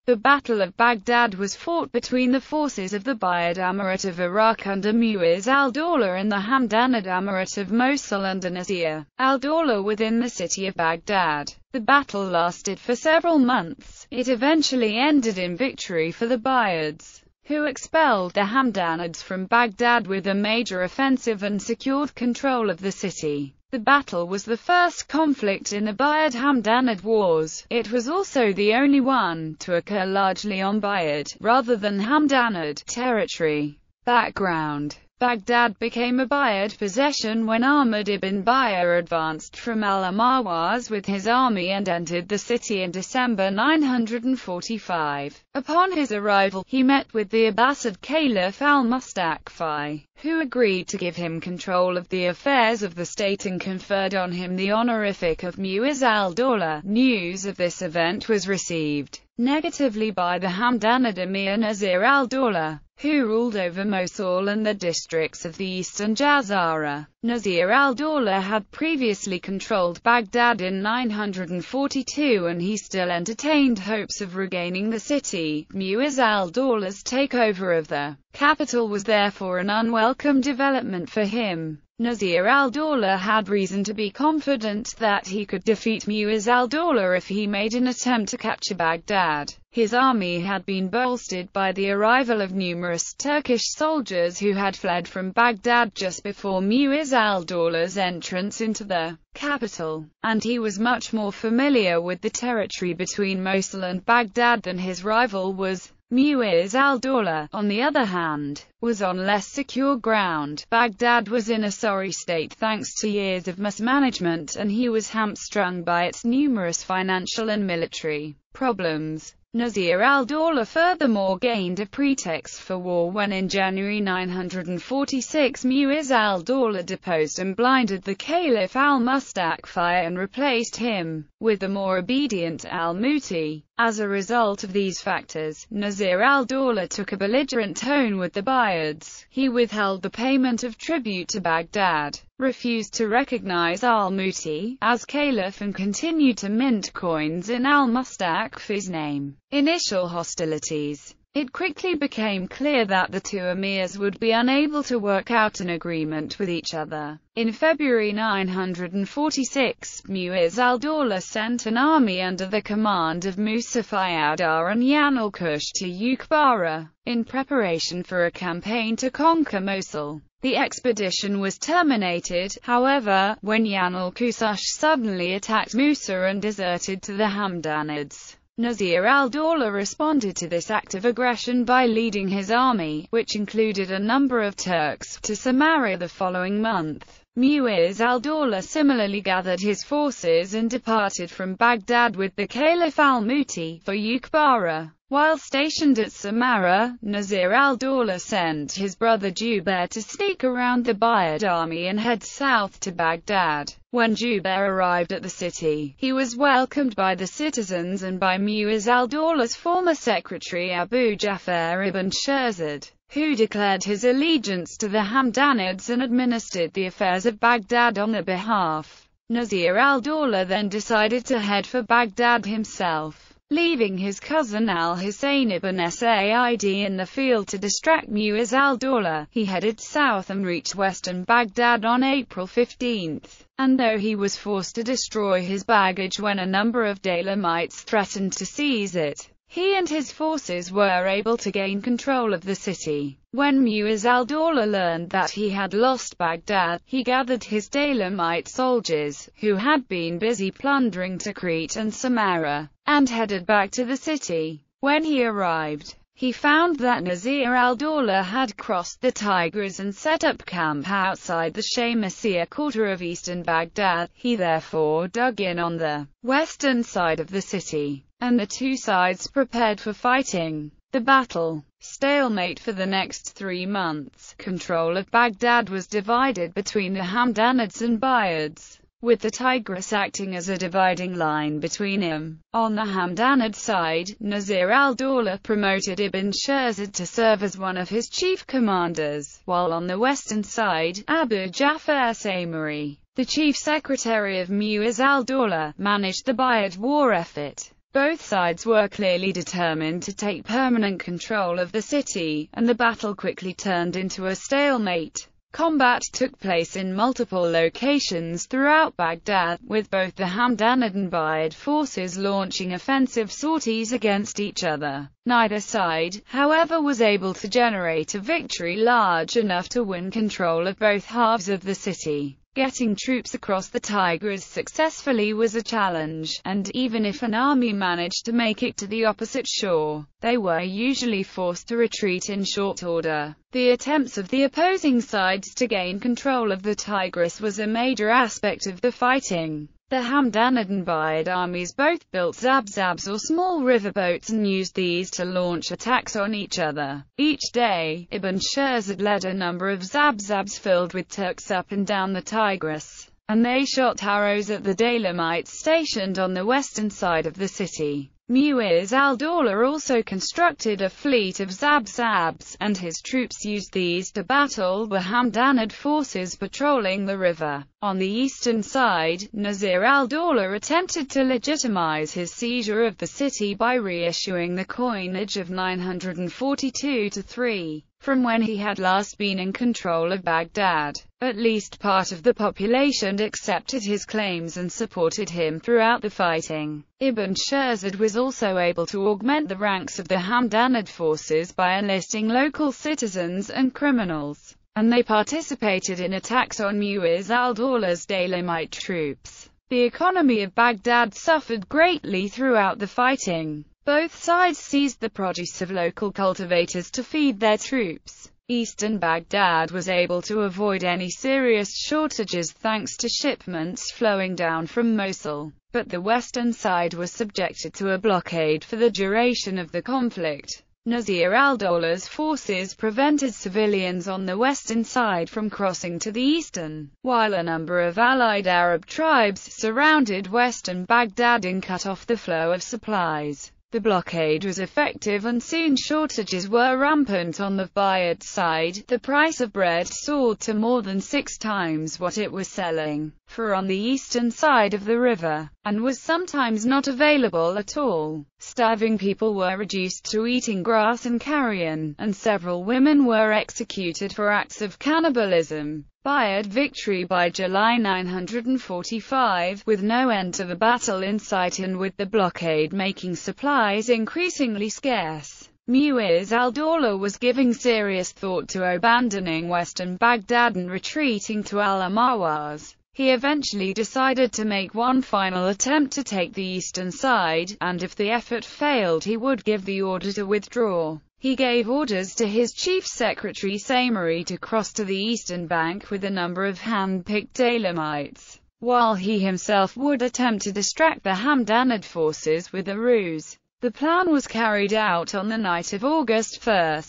The Battle of Baghdad was fought between the forces of the Buyid Emirate of Iraq under Mu'izz al-Dawla and the Hamdanid Emirate of Mosul under Nasir al-Dawla within the city of Baghdad. The battle lasted for several months. It eventually ended in victory for the Buyids, who expelled the Hamdanids from Baghdad with a major offensive and secured control of the city. The battle was the first conflict in the Buyid-Hamdanid Wars. It was also the only one to occur largely on Buyid, rather than Hamdanid, territory. Background: Baghdad became a Buyid possession when Ahmad ibn Bayr advanced from al-Ahwaz with his army and entered the city in December 945. Upon his arrival, he met with the Abbasid Caliph al-Mustaqfi, who agreed to give him control of the affairs of the state and conferred on him the honorific of Mu'izz al-Dawla. News of this event was received negatively by the Hamdanid emir Nasir al-Dawla, who ruled over Mosul and the districts of the eastern Jazara. Nasir al-Dawla had previously controlled Baghdad in 942 and he still entertained hopes of regaining the city. Mu'izz al-Dawla's takeover of the capital was therefore an unwelcome development for him. Nasir al-Dawla had reason to be confident that he could defeat Mu'izz al-Dawla if he made an attempt to capture Baghdad. His army had been bolstered by the arrival of numerous Turkish soldiers who had fled from Baghdad just before Mu'izz al-Dawla's entrance into the capital, and he was much more familiar with the territory between Mosul and Baghdad than his rival was. Mu'izz al-Dawla, on the other hand, was on less secure ground. Baghdad was in a sorry state thanks to years of mismanagement, and he was hamstrung by its numerous financial and military problems. Nasir al-Dawla furthermore gained a pretext for war when in January 946 Mu'izz al-Dawla deposed and blinded the Caliph al-Mustaqfi and replaced him with the more obedient al-Muti. As a result of these factors, Nasir al-Dawla took a belligerent tone with the Buyids. He withheld the payment of tribute to Baghdad, refused to recognize al-Muti as caliph and continued to mint coins in al-Mustaqfi's name. Initial hostilities. It quickly became clear that the two emirs would be unable to work out an agreement with each other. In February 946, Mu'izz al-Dawla sent an army under the command of Musa Fayyadar and Yanal-Kush to Uqbara, in preparation for a campaign to conquer Mosul. The expedition was terminated, however, when Yanal-Kush suddenly attacked Musa and deserted to the Hamdanids. Nasir al-Dawla responded to this act of aggression by leading his army, which included a number of Turks, to Samarra the following month. Mu'izz al-Dawla similarly gathered his forces and departed from Baghdad with the Caliph al-Muti for Uqbara. While stationed at Samarra, Nasir al-Dawla sent his brother Jubair to sneak around the Buyid army and head south to Baghdad. When Jubair arrived at the city, he was welcomed by the citizens and by Mu'izz al-Dawla's former secretary Abu Ja'far ibn Shirzad, who declared his allegiance to the Hamdanids and administered the affairs of Baghdad on their behalf. Nasir al-Dawla then decided to head for Baghdad himself, leaving his cousin al-Husayn ibn Sa'id in the field to distract Mu'izz al-Dawla. He headed south and reached western Baghdad on April 15, and though he was forced to destroy his baggage when a number of Daylamites threatened to seize it, he and his forces were able to gain control of the city. When Mu'izz al-Dawla learned that he had lost Baghdad, he gathered his Daylamite soldiers, who had been busy plundering Tikrit and Samarra, and headed back to the city. When he arrived, he found that Nasir al-Dawla had crossed the Tigris and set up camp outside the Shamsiyya quarter of eastern Baghdad. He therefore dug in on the western side of the city, and the two sides prepared for fighting. The battle stalemate for the next 3 months. Control of Baghdad was divided between the Hamdanids and Buyids, with the Tigris acting as a dividing line between them. On the Hamdanid side, Nasir al-Dawla promoted Ibn Shirzad to serve as one of his chief commanders, while on the western side, Abu Ja'far Samari, the chief secretary of Mu'izz al-Dawla, managed the Buyid war effort. Both sides were clearly determined to take permanent control of the city, and the battle quickly turned into a stalemate. Combat took place in multiple locations throughout Baghdad, with both the Hamdanid and Buyid forces launching offensive sorties against each other. Neither side, however, was able to generate a victory large enough to win control of both halves of the city. Getting troops across the Tigris successfully was a challenge, and even if an army managed to make it to the opposite shore, they were usually forced to retreat in short order. The attempts of the opposing sides to gain control of the Tigris was a major aspect of the fighting. The Hamdanid and Buyid armies both built zabzabs or small riverboats and used these to launch attacks on each other. Each day, Ibn Shirzad led a number of zabzabs filled with Turks up and down the Tigris, and they shot arrows at the Daylamites stationed on the western side of the city. Mu'izz al-Dawla also constructed a fleet of zabzabs, and his troops used these to battle the Hamdanid forces patrolling the river. On the eastern side, Nasir al-Dawla attempted to legitimize his seizure of the city by reissuing the coinage of 942-3, from when he had last been in control of Baghdad. At least part of the population accepted his claims and supported him throughout the fighting. Ibn Shirzad was also able to augment the ranks of the Hamdanid forces by enlisting local citizens and criminals, and they participated in attacks on Mu'izz al-Dawla's Daylamite troops. The economy of Baghdad suffered greatly throughout the fighting. Both sides seized the produce of local cultivators to feed their troops. Eastern Baghdad was able to avoid any serious shortages thanks to shipments flowing down from Mosul, but the western side was subjected to a blockade for the duration of the conflict. Nasir al-Dawla's forces prevented civilians on the western side from crossing to the eastern, while a number of allied Arab tribes surrounded western Baghdad and cut off the flow of supplies. The blockade was effective and soon shortages were rampant on the Buyid side. The price of bread soared to more than 6 times what it was selling for on the eastern side of the river, and was sometimes not available at all. Starving people were reduced to eating grass and carrion, and several women were executed for acts of cannibalism. Buyid victory by July 945, with no end to the battle in sight and with the blockade making supplies increasingly scarce. Mu'izz al-Dawla was giving serious thought to abandoning western Baghdad and retreating to al-Amawaz. He eventually decided to make one final attempt to take the eastern side, and if the effort failed he would give the order to withdraw. He gave orders to his chief secretary Samari to cross to the eastern bank with a number of hand-picked Daylamites, while he himself would attempt to distract the Hamdanid forces with a ruse. The plan was carried out on the night of August 1.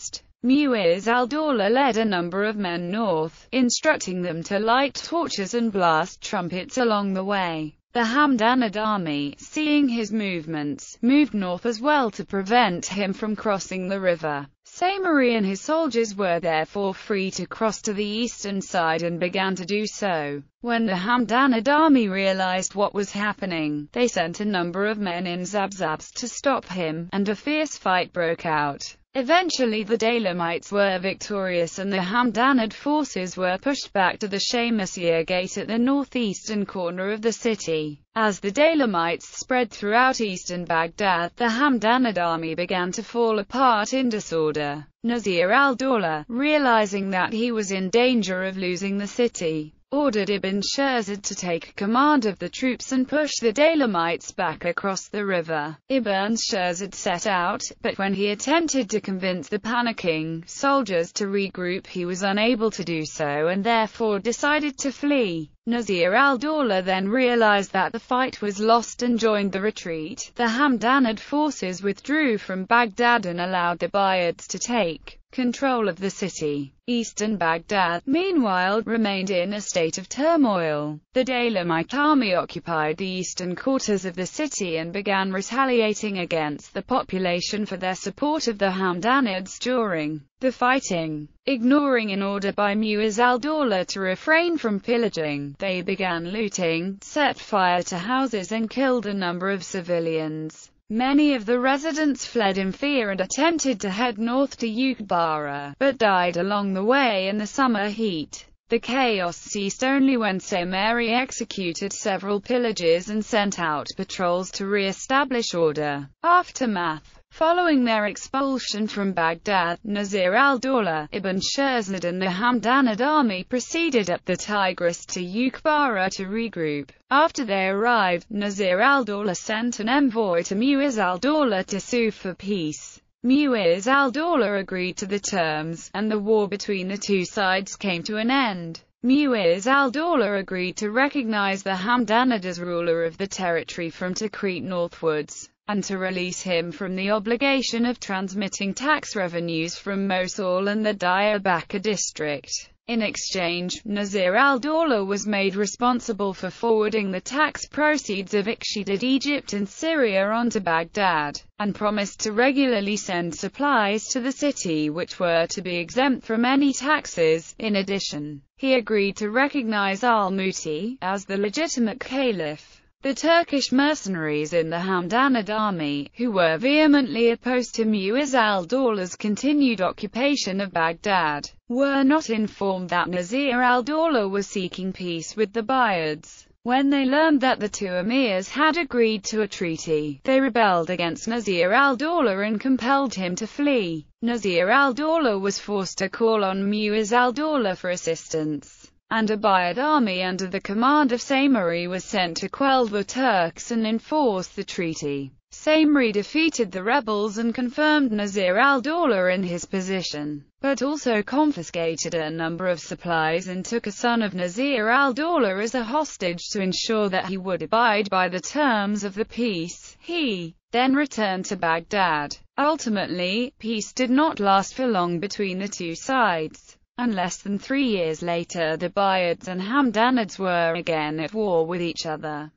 Mu'izz al-Dawla led a number of men north, instructing them to light torches and blast trumpets along the way. The Hamdanid army, seeing his movements, moved north as well to prevent him from crossing the river. Samari and his soldiers were therefore free to cross to the eastern side and began to do so. When the Hamdanid army realized what was happening, they sent a number of men in zabzabs to stop him, and a fierce fight broke out. Eventually the Daylamites were victorious and the Hamdanid forces were pushed back to the Shamsiyya gate at the northeastern corner of the city. As the Daylamites spread throughout eastern Baghdad, the Hamdanid army began to fall apart in disorder. Nasir al-Dawla, realizing that he was in danger of losing the city, ordered Ibn Shirzad to take command of the troops and push the Daylamites back across the river. Ibn Shirzad set out, but when he attempted to convince the panicking soldiers to regroup he was unable to do so and therefore decided to flee. Nasir al-Dawla then realized that the fight was lost and joined the retreat. The Hamdanid forces withdrew from Baghdad and allowed the Buyids to take control of the city. Eastern Baghdad, meanwhile, remained in a state of turmoil. The Daylamite army occupied the eastern quarters of the city and began retaliating against the population for their support of the Hamdanids during the fighting. Ignoring an order by Mu'izz al-Dawla to refrain from pillaging, they began looting, set fire to houses and killed a number of civilians. Many of the residents fled in fear and attempted to head north to Uqbara, but died along the way in the summer heat. The chaos ceased only when Samari executed several pillages and sent out patrols to re-establish order. Aftermath. Following their expulsion from Baghdad, Nasir al-Dawla, Ibn Shirzad and the Hamdanid army proceeded up the Tigris to Uqbara to regroup. After they arrived, Nasir al-Dawla sent an envoy to Muiz al-Dawla to sue for peace. Muiz al-Dawla agreed to the terms, and the war between the two sides came to an end. Muiz al-Dawla agreed to recognize the Hamdanid as ruler of the territory from Tikrit northwards, and to release him from the obligation of transmitting tax revenues from Mosul and the Diyarbakir district. In exchange, Nasir al-Dawla was made responsible for forwarding the tax proceeds of Iqshidid Egypt and Syria onto Baghdad, and promised to regularly send supplies to the city which were to be exempt from any taxes. In addition, he agreed to recognize al-Muti as the legitimate caliph. The Turkish mercenaries in the Hamdanid army, who were vehemently opposed to Muiz al-Dawla's continued occupation of Baghdad, were not informed that Nasir al-Dawla was seeking peace with the Buyids. When they learned that the two emirs had agreed to a treaty, they rebelled against Nasir al-Dawla and compelled him to flee. Nasir al-Dawla was forced to call on Muiz al-Dawla for assistance, and a Buyid army under the command of Samari was sent to quell the Turks and enforce the treaty. Samari defeated the rebels and confirmed Nasir al-Dawla in his position, but also confiscated a number of supplies and took a son of Nasir al-Dawla as a hostage to ensure that he would abide by the terms of the peace. He then returned to Baghdad. Ultimately, peace did not last for long between the two sides, and less than 3 years later the Buyids and Hamdanids were again at war with each other.